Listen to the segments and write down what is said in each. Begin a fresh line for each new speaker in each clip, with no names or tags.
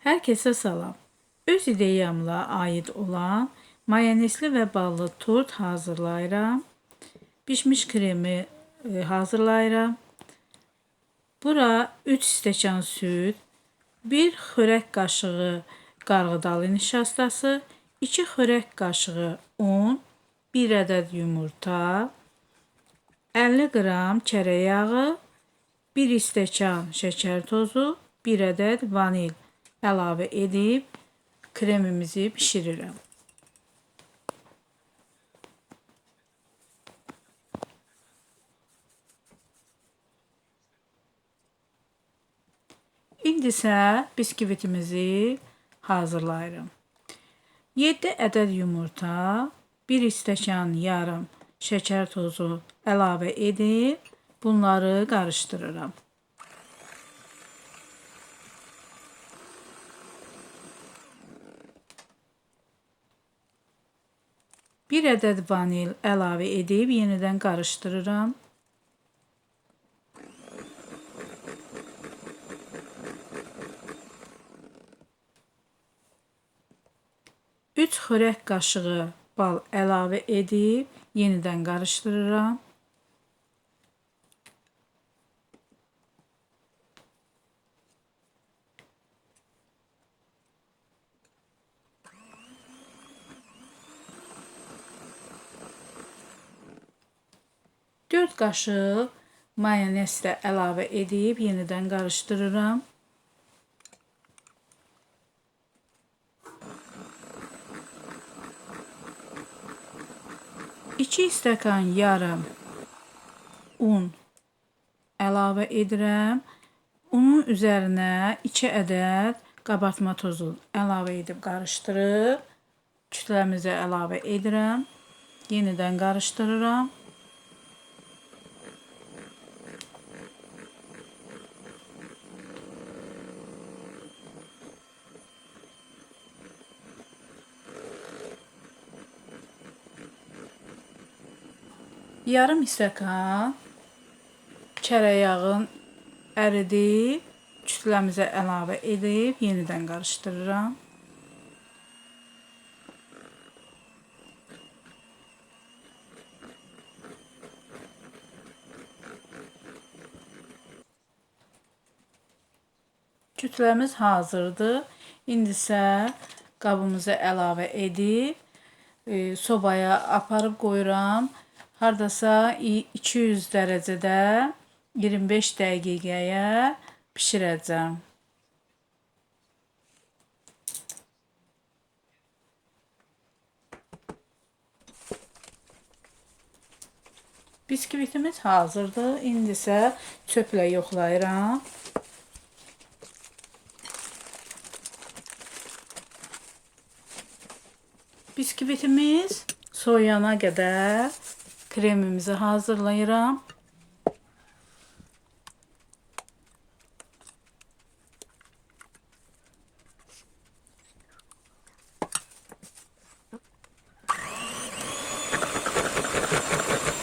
Hər kəsə salam. Öz ideyamla aid olan mayonezli və ballı tort hazırlayıram. Bişmiş kremi hazırlayıram. Bura 3 stəkan süd, 1 xörək qaşığı qarğıdalı nişastası, 2 xörək qaşığı un, 1 ədəd yumurta, 50 qram çərək yağı, 1 stəkan şəkər tozu, 1 ədəd vanil əlavə edib kremimizi bişirirəm. İndi isə biskvitimizi hazırlayırım. 7 ədəd yumurta, 1 stəkan yarım şəkər tozu əlavə edib bunları qarışdırıram. Bir ədəd vanil əlavə edib yenidən qarışdırıram. Üç xörək qaşığı bal əlavə edib yenidən qarışdırıram. Dörd qaşıq mayonez də əlavə edib yenidən qarışdırıram. İki stəkan yarım un əlavə edirəm. Unun üzərinə 2 ədəd qabartma tozu əlavə edib qarışdırıb kütləmizi əlavə edirəm. Yenidən qarışdırıram. Yarım stəkan çərək yağın əridib kütləmizə əlavə edib yenidən qarışdırıram. Kütləmiz hazırdır. İndi isə qabımıza əlavə edib sobaya aparıb qoyuram. Hardasa 200 dərəcədə 25 dəqiqəyə bişirəcəm. Biskvitimiz hazırdır. İndi isə çöplə yoxlayıram. Biskvitimiz soyuyana qədər kremimizi hazırlayıram.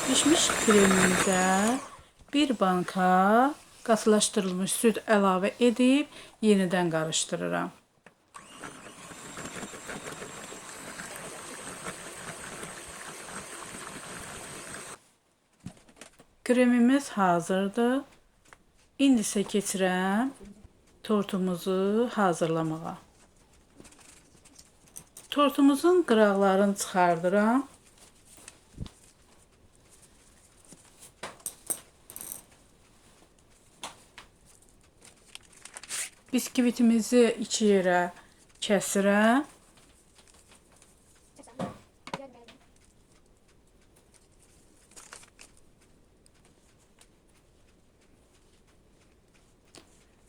Pişmiş kremimizə bir banka qatılaşdırılmış süd əlavə edib yenidən qarışdırıram. Kremimiz hazırdır. İndi isə keçirəm tortumuzu hazırlamağa. Tortumuzun qıraqlarını çıxardıram. Biskvitimizi 2 yerə kəsirəm.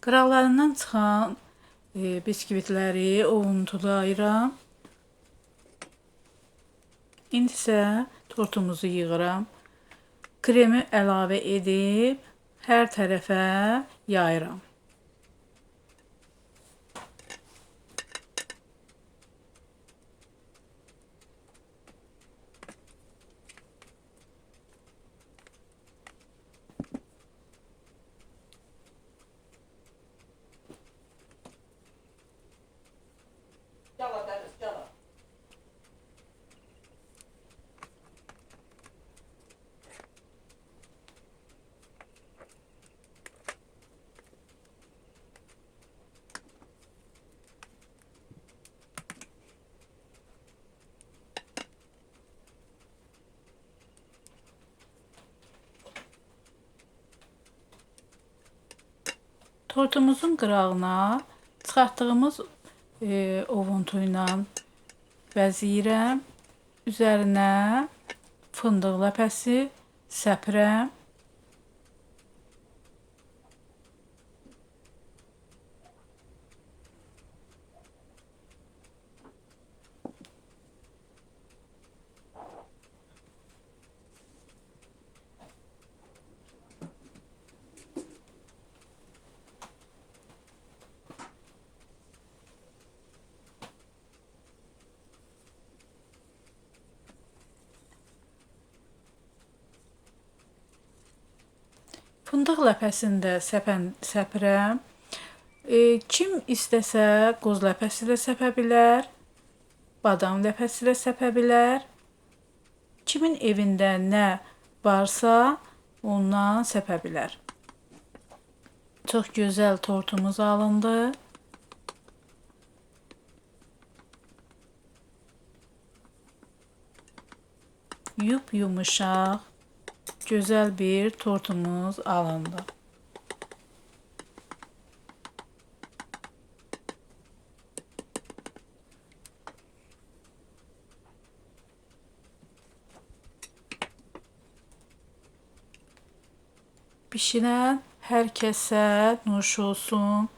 Qıraqlarından çıxan biskvitləri ovuntulayıram. İndi isə tortumuzu yığıram. Kremi əlavə edib hər tərəfə yayıram. Tortumuzun qırağına çıxartdığımız ovuntu ilə bəzəyirəm. Üzərinə fındıq ləpəsi səpirəm. Fındıq ləpəsini də səpirəm. Kim istəsə qoz ləpəsi də səpə bilər, badam ləpəsi də səpə bilər. Kimin evində nə varsa ondan səpə bilər. Çox gözəl tortumuz alındı. Yumuşaq, gözəl bir tortumuz alındı. Bişirən hər kəsə nuş olsun.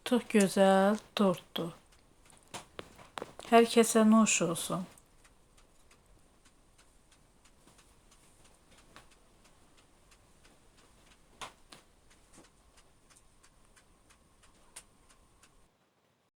Çox gözəl tortdur. Hər kəsə nuş olsun.